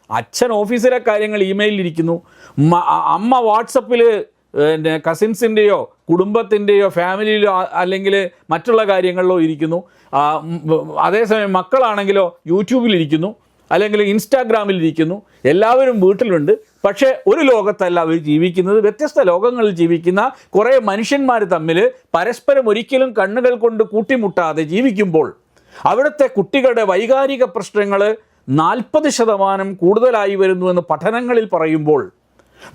അച്ഛൻ ഓഫീസിലെ കാര്യങ്ങൾ ഇമെയിലിരിക്കുന്നു, അമ്മ വാട്സപ്പിൽ പിന്നെ കസിൻസിൻ്റെയോ കുടുംബത്തിൻ്റെയോ ഫാമിലിയിലോ അല്ലെങ്കിൽ മറ്റുള്ള കാര്യങ്ങളിലോ ഇരിക്കുന്നു. അതേസമയം മക്കളാണെങ്കിലോ യൂട്യൂബിലിരിക്കുന്നു, അല്ലെങ്കിൽ ഇൻസ്റ്റാഗ്രാമിലിരിക്കുന്നു. എല്ലാവരും വീട്ടിലുണ്ട്. പക്ഷേ ഒരു ലോകത്തല്ല അവർ ജീവിക്കുന്നത്. വ്യത്യസ്ത ലോകങ്ങളിൽ ജീവിക്കുന്ന കുറേ മനുഷ്യന്മാർ തമ്മിൽ പരസ്പരം ഒരിക്കലും കണ്ണുകൾ കൊണ്ട് കൂട്ടിമുട്ടാതെ ജീവിക്കുമ്പോൾ അവിടുത്തെ കുട്ടികളുടെ വൈകാരിക പ്രശ്നങ്ങൾ 40% കൂടുതലായി വരുന്നുവെന്ന് പഠനങ്ങളിൽ പറയുമ്പോൾ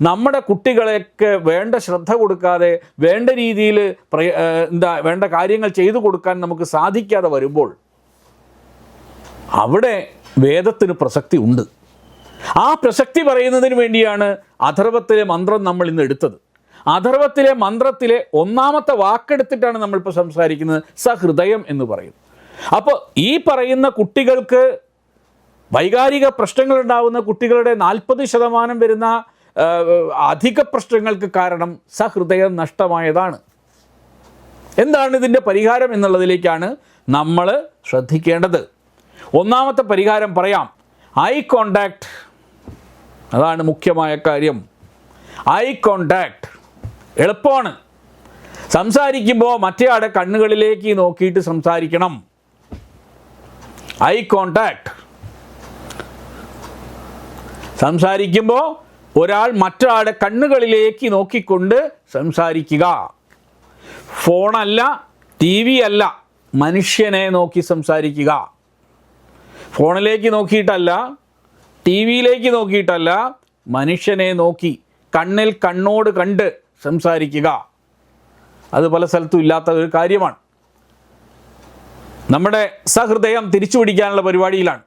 നമ്മുടെ കുട്ടികളെയൊക്കെ വേണ്ട ശ്രദ്ധ കൊടുക്കാതെ വേണ്ട രീതിയിൽ വേണ്ട കാര്യങ്ങൾ ചെയ്തു കൊടുക്കാൻ നമുക്ക് സാധിക്കാതെ വരുമ്പോൾ അവിടെ വേദത്തിന് പ്രസക്തി ഉണ്ട്. ആ പ്രസക്തി പറയുന്നതിന് വേണ്ടിയാണ് അഥർവത്തിലെ മന്ത്രം നമ്മൾ ഇന്ന് എടുത്തത്. അഥർവത്തിലെ മന്ത്രത്തിലെ ഒന്നാമത്തെ വാക്കെടുത്തിട്ടാണ് നമ്മളിപ്പോൾ സംസാരിക്കുന്നത്. സഹൃദയം എന്ന് പറയും. അപ്പോൾ ഈ പറയുന്ന കുട്ടികൾക്ക് വൈകാരിക പ്രശ്നങ്ങളുണ്ടാകുന്ന കുട്ടികളുടെ 40% വരുന്ന അധിക പ്രശ്നങ്ങൾക്ക് കാരണം സഹൃദയം നഷ്ടമായതാണ്. എന്താണ് ഇതിൻ്റെ പരിഹാരം എന്നുള്ളതിലേക്കാണ് നമ്മൾ ശ്രദ്ധിക്കേണ്ടത്. ഒന്നാമത്തെ പരിഹാരം പറയാം. Eye contact. അതാണ് മുഖ്യമായ കാര്യം. ഐ കോണ്ടാക്ട് എളുപ്പമാണ്. സംസാരിക്കുമ്പോൾ മറ്റേയാളുടെ കണ്ണുകളിലേക്ക് നോക്കിയിട്ട് സംസാരിക്കണം. Eye contact. സംസാരിക്കുമ്പോൾ ഒരാൾ മറ്റൊരാളുടെ കണ്ണുകളിലേക്ക് നോക്കിക്കൊണ്ട് സംസാരിക്കുക. ഫോണല്ല, ടി വി അല്ല, മനുഷ്യനെ നോക്കി സംസാരിക്കുക. ഫോണിലേക്ക് നോക്കിയിട്ടല്ല, ടി വിയിലേക്ക് നോക്കിയിട്ടല്ല, മനുഷ്യനെ നോക്കി കണ്ണിൽ കണ്ണോട് കണ്ട് സംസാരിക്കുക. അത് പല സ്ഥലത്തും ഇല്ലാത്ത ഒരു കാര്യമാണ്. നമ്മുടെ സഹൃദയം തിരിച്ചു പിടിക്കാനുള്ള പരിപാടിയിലാണ്.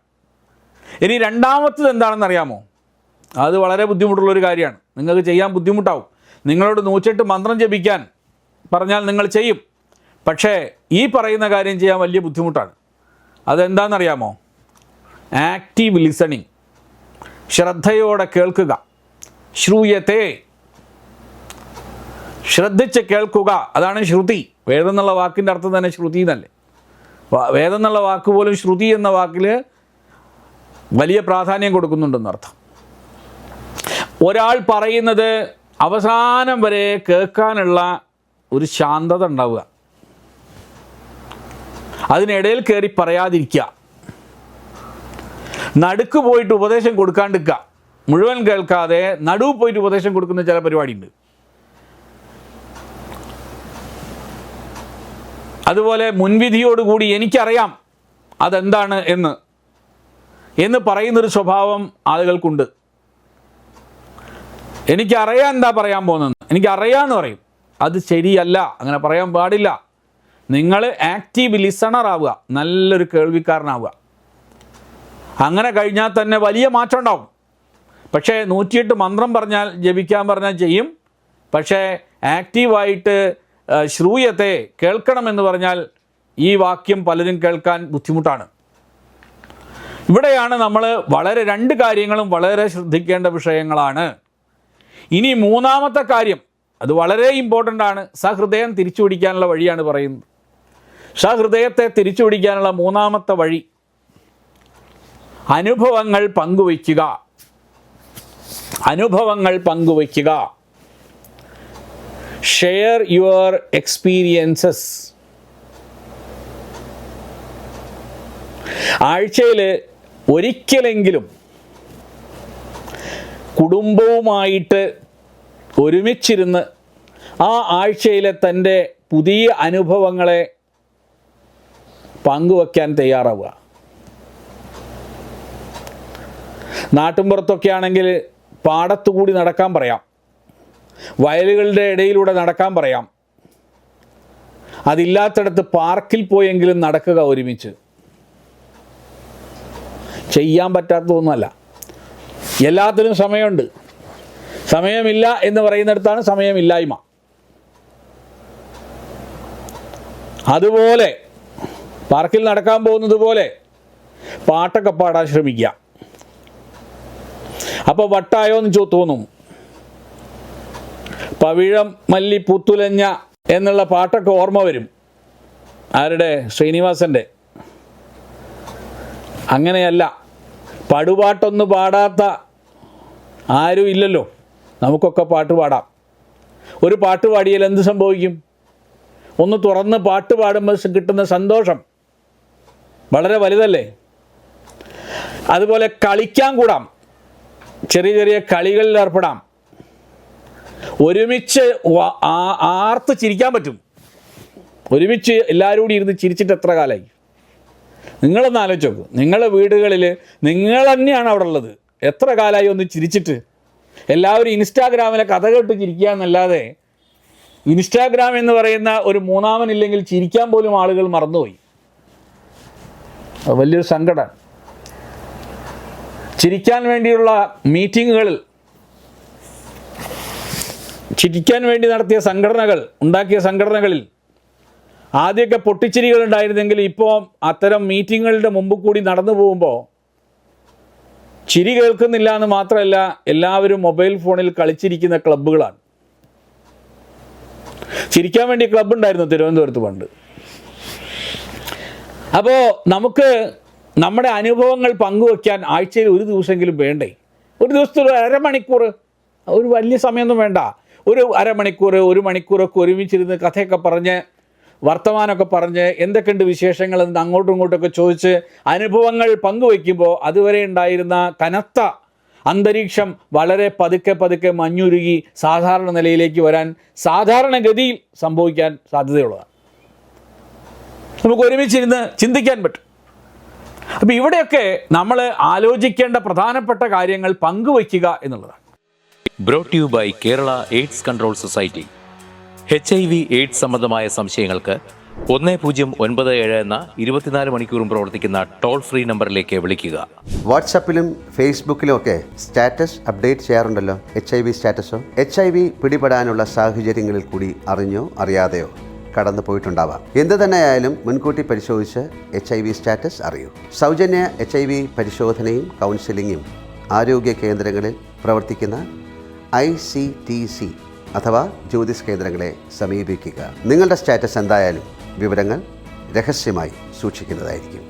ഇനി രണ്ടാമത്തത് എന്താണെന്ന് അറിയാമോ? അത് വളരെ ബുദ്ധിമുട്ടുള്ളൊരു കാര്യമാണ്. നിങ്ങൾക്ക് ചെയ്യാൻ ബുദ്ധിമുട്ടാവും. നിങ്ങളോട് 108 മന്ത്രം ജപിക്കാൻ പറഞ്ഞാൽ നിങ്ങൾ ചെയ്യും. പക്ഷേ ഈ പറയുന്ന കാര്യം ചെയ്യാൻ വലിയ ബുദ്ധിമുട്ടാണ്. അതെന്താണെന്നറിയാമോ? Active listening. ശ്രദ്ധയോടെ കേൾക്കുക. ശ്രൂയത്തെ. ശ്രദ്ധിച്ച് കേൾക്കുക. അതാണ് ശ്രുതി. വേദം എന്നുള്ള വാക്കിൻ്റെ അർത്ഥം തന്നെ ശ്രുതി എന്നല്ലേ. വേദം എന്നുള്ള വാക്ക് പോലും ശ്രുതി എന്ന വാക്കിൽ വലിയ പ്രാധാന്യം കൊടുക്കുന്നുണ്ടെന്നർത്ഥം. ഒരാൾ പറയുന്നത് അവസാനം വരെ കേൾക്കാനുള്ള ഒരു ശാന്തത ഉണ്ടാവുക. അതിനിടയിൽ കയറി പറയാതിരിക്കുക. നടുക്ക് പോയിട്ട് ഉപദേശം കൊടുക്കാണ്ടിരിക്കുക. മുഴുവൻ കേൾക്കാതെ നടുവ് പോയിട്ട് ഉപദേശം കൊടുക്കുന്ന ചില പരിപാടിയുണ്ട്. അതുപോലെ മുൻവിധിയോടുകൂടി എനിക്കറിയാം അതെന്താണ് എന്ന് പറയുന്നൊരു സ്വഭാവം ആളുകൾക്കുണ്ട്. എനിക്കറിയാം എന്താ പറയാൻ പോകുന്നത്, എനിക്കറിയാമെന്ന് പറയും. അത് ശരിയല്ല, അങ്ങനെ പറയാൻ പാടില്ല. നിങ്ങൾ ആക്റ്റീവ് ലിസണർ ആവുക, നല്ലൊരു കേൾവിക്കാരനാവുക. അങ്ങനെ കഴിഞ്ഞാൽ തന്നെ വലിയ മാറ്റം ഉണ്ടാവും. പക്ഷേ 108 മന്ത്രം പറഞ്ഞാൽ ജപിക്കാൻ പറഞ്ഞാൽ ചെയ്യും. പക്ഷേ ആക്റ്റീവായിട്ട് ശ്രൂയത്തെ കേൾക്കണമെന്ന് പറഞ്ഞാൽ ഈ വാക്യം പലരും കേൾക്കാൻ ബുദ്ധിമുട്ടാണ്. ഇവിടെയാണ് നമ്മൾ രണ്ട് കാര്യങ്ങളും വളരെ ശ്രദ്ധിക്കേണ്ട വിഷയങ്ങളാണ്. ഇനി മൂന്നാമത്തെ കാര്യം, അത് വളരെ ഇമ്പോർട്ടൻ്റ് ആണ്. സഹൃദയം തിരിച്ചു പിടിക്കാനുള്ള വഴിയാണ് പറയുന്നത്. സഹൃദയത്തെ തിരിച്ചു പിടിക്കാനുള്ള മൂന്നാമത്തെ വഴി അനുഭവങ്ങൾ പങ്കുവയ്ക്കുക. അനുഭവങ്ങൾ പങ്കുവയ്ക്കുക. Share your experiences. ആഴ്ചയിൽ ഒരിക്കലെങ്കിലും കുടുംബവുമായിട്ട് ഒരുമിച്ചിരുന്ന് ആ ആഴ്ചയിലെ തൻ്റെ പുതിയ അനുഭവങ്ങളെ പങ്കുവയ്ക്കാൻ തയ്യാറാവുക. നാട്ടിൻപുറത്തൊക്കെ ആണെങ്കിൽ പാടത്തുകൂടി നടക്കാൻ പറയാം, വയലുകളുടെ ഇടയിലൂടെ നടക്കാൻ പറയാം. അതില്ലാത്തടത്ത് പാർക്കിൽ പോയെങ്കിലും നടക്കുക ഒരുമിച്ച്. ചെയ്യാൻ പറ്റാത്തതൊന്നുമല്ല. എല്ലാത്തിനും സമയമുണ്ട്. സമയമില്ല എന്ന് പറയുന്നിടത്താണ് സമയമില്ലായ്മ. അതുപോലെ പാർക്കിൽ നടക്കാൻ പോകുന്നത് പോലെ പാട്ടൊക്കെ പാടാൻ ശ്രമിക്കുക. അപ്പോൾ വട്ടായോ എന്ന് തോന്നും. പവിഴം മല്ലി പൂത്തുലഞ്ഞ എന്നുള്ള പാട്ടൊക്കെ ഓർമ്മ വരും. ആരുടെ? ശ്രീനിവാസൻ്റെ. അങ്ങനെയല്ല. പടുപാട്ടൊന്നും പാടാത്ത ആരും ഇല്ലല്ലോ. നമുക്കൊക്കെ പാട്ട് പാടാം. ഒരു പാട്ട് പാടിയാൽ എന്ത് സംഭവിക്കും? ഒന്ന് തുറന്ന് പാട്ട് പാടുമ്പോൾ കിട്ടുന്ന സന്തോഷം വളരെ വലുതല്ലേ. അതുപോലെ കളിക്കാൻ കൂടാം, ചെറിയ ചെറിയ കളികളിൽ ഏർപ്പെടാം, ഒരുമിച്ച് ആർത്ത് ചിരിക്കാൻ പറ്റും. ഒരുമിച്ച് എല്ലാവരും കൂടി ഇരുന്ന് ചിരിച്ചിട്ട് എത്ര കാലമായി? നിങ്ങളൊന്ന് ആലോചിച്ച് നോക്ക്. നിങ്ങളുടെ വീടുകളിൽ നിങ്ങൾ തന്നെയാണ് അവിടെ ഉള്ളത്. എത്ര കാലമായി ഒന്ന് ചിരിച്ചിട്ട്? എല്ലാവരും ഇൻസ്റ്റാഗ്രാമിലെ കഥ കേട്ട് ചിരിക്കുക എന്നല്ലാതെ ഇൻസ്റ്റാഗ്രാം എന്ന് പറയുന്ന ഒരു മൂന്നാമനില്ലെങ്കിൽ ചിരിക്കാൻ പോലും ആളുകൾ മറന്നുപോയി. വലിയൊരു സങ്കടം. ചിരിക്കാൻ വേണ്ടിയുള്ള മീറ്റിങ്ങുകളിൽ, ചിരിക്കാൻ വേണ്ടി നടത്തിയ ഉണ്ടാക്കിയ സംഘടനകളിൽ ആദ്യമൊക്കെ പൊട്ടിച്ചിരികൾ ഉണ്ടായിരുന്നെങ്കിൽ ഇപ്പോൾ അത്തരം മീറ്റിങ്ങുകളുടെ മുമ്പ് കൂടി നടന്നു പോകുമ്പോൾ ചിരി കേൾക്കുന്നില്ല എന്ന് മാത്രമല്ല, എല്ലാവരും മൊബൈൽ ഫോണിൽ കളിച്ചിരിക്കുന്ന ക്ലബ്ബുകളാണ്. ചിരിക്കാൻ വേണ്ടി ക്ലബ്ബ് ഉണ്ടായിരുന്നു തിരുവനന്തപുരത്ത് പണ്ട്. അപ്പോൾ നമുക്ക് നമ്മുടെ അനുഭവങ്ങൾ പങ്കുവയ്ക്കാൻ ആഴ്ചയിൽ ഒരു ദിവസമെങ്കിലും വേണ്ടേ? ഒരു ദിവസത്തിൽ ഒരു അരമണിക്കൂർ, ഒരു വലിയ സമയമൊന്നും വേണ്ട, ഒരു അരമണിക്കൂർ, ഒരു മണിക്കൂറൊക്കെ ഒരുമിച്ചിരുന്ന് കഥയൊക്കെ പറഞ്ഞ് വർത്തമാനമൊക്കെ പറഞ്ഞ് എന്തൊക്കെയുണ്ട് വിശേഷങ്ങൾ എന്ന് അങ്ങോട്ടും ഇങ്ങോട്ടൊക്കെ ചോദിച്ച് അനുഭവങ്ങൾ പങ്കുവയ്ക്കുമ്പോൾ അതുവരെ ഉണ്ടായിരുന്ന കനത്ത അന്തരീക്ഷം വളരെ പതുക്കെ പതുക്കെ മഞ്ഞുരുകി സാധാരണ നിലയിലേക്ക് വരാൻ സാധാരണഗതിയിൽ സംഭവിക്കാൻ സാധ്യതയുള്ളതാണ്. നമുക്ക് ഒരുമിച്ചിരുന്ന് ചിന്തിക്കാൻ പറ്റും. അപ്പോൾ ഇവിടെയൊക്കെ നമ്മൾ ആലോചിക്കേണ്ട പ്രധാനപ്പെട്ട കാര്യങ്ങൾ പങ്കുവയ്ക്കുക എന്നുള്ളതാണ്. Brought you by Kerala AIDS control society. HIV AIDS സംബന്ധമായ സംശയങ്ങൾക്ക് 1097 എന്ന 24 മണിക്കൂറും പ്രവർത്തിക്കുന്ന ടോൾ ഫ്രീ നമ്പറിലേക്ക് വിളിക്കുക. വാട്സാപ്പിലും ഫേസ്ബുക്കിലും ഒക്കെ സ്റ്റാറ്റസ് അപ്ഡേറ്റ് ചെയ്യാറുണ്ടല്ലോ. HIV സ്റ്റാറ്റസോ HIV പിടിപെടാനുള്ള സാഹചര്യങ്ങളിൽ കൂടി അറിഞ്ഞോ അറിയാതെയോ കടന്നു പോയിട്ടുണ്ടാവാം. എന്ത് തന്നെയായാലും മുൻകൂട്ടി പരിശോധിച്ച് HIV സ്റ്റാറ്റസ് അറിയൂ. സൗജന്യ HIV പരിശോധനയും കൗൺസിലിങ്ങും ആരോഗ്യ കേന്ദ്രങ്ങളിൽ പ്രവർത്തിക്കുന്ന ICTC അഥവാ ജ്യോതിസ് കേന്ദ്രങ്ങളെ സമീപിക്കുക. നിങ്ങളുടെ സ്റ്റാറ്റസ് എന്തായാലും വിവരങ്ങൾ രഹസ്യമായി സൂക്ഷിക്കുന്നതായിരിക്കും.